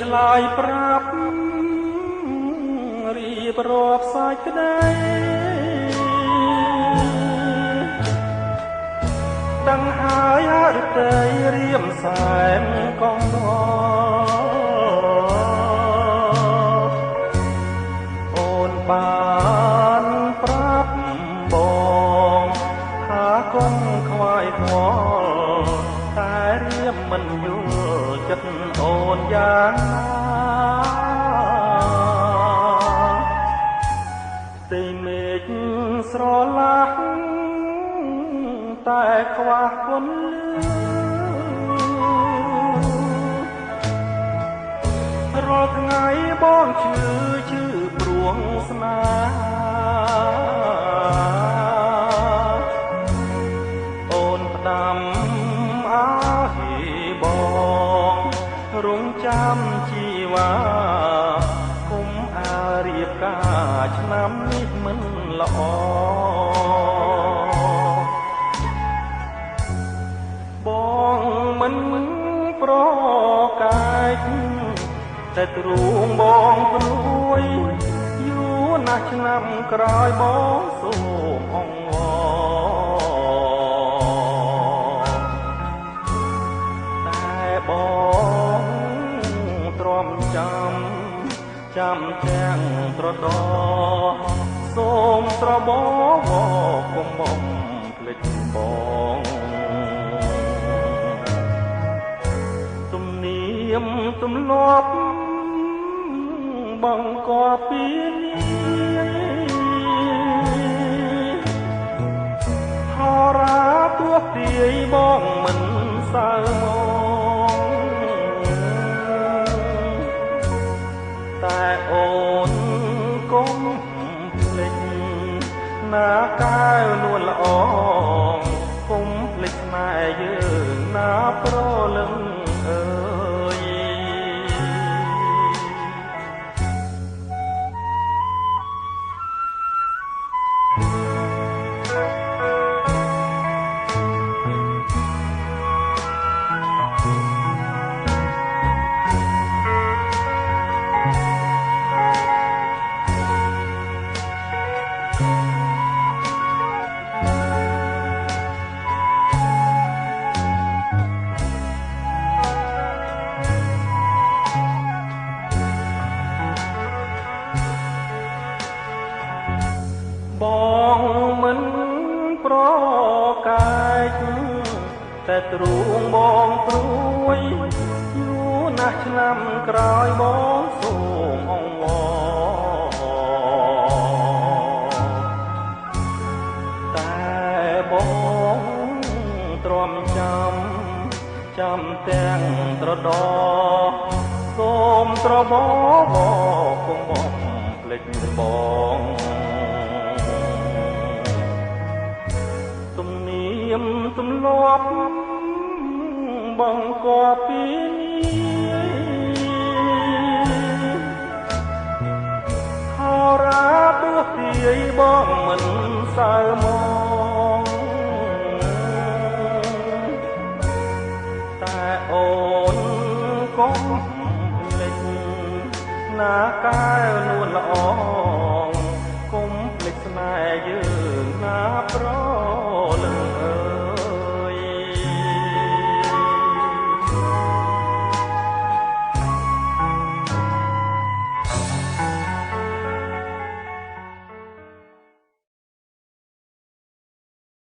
ឆ្លើយប្រាប់រៀបរាប់សាច់ក្តីដឹងហើយហឫទ័យរៀមសែនកងនអូនបានប្រាប់បងថាកុំខ្វាយខ្វល់តែរៀមមិនយល់ចិត្តអូនយ៉ាងណាទីមេឃស្រឡះតែខ្វះគុណរាល់ថ្ងៃបងឈឺព្រួងស្នេហ៍អូនផ្ដាំអើបងរងចាំជីវ៉ាគុំអារៀបការឆ្នាំនេះមិនល្អបងមិនប្រកាយតែទ្រូងបងព្រួយយូរណាស់ឆ្នាំក្រោយបងសូមអង្វរតែបងទ្រាំចាំទាំងត្រដោសូមត្របកុំបងភ្លេចបងទំនៀមទម្លាប់បងក៏ពីនេះហោរាទោះទាយបងមិនសើមកតែអូនកុំភ្លេចណាកែវនួនល្អកុំភ្លេចស្នេហ៍យើងណាប្រលឹងអើយបងមិនប្រកាយតែទ្រូងបងព្រួយយូរណាស់ឆ្នាំក្រោយបងសូមអង្វរតែបងទ្រាំចាំទាំងត្រដោសូមត្របកុំបងភ្លេចបងទំនៀមទម្លាប់បងក៏ពីនេះហោរាទោះទាយបងមិនសើមកតែអូនកុំភ្លេចណាកែវនួនល្អកុំភ្លេចស្នេហ៍យើងណាប្រ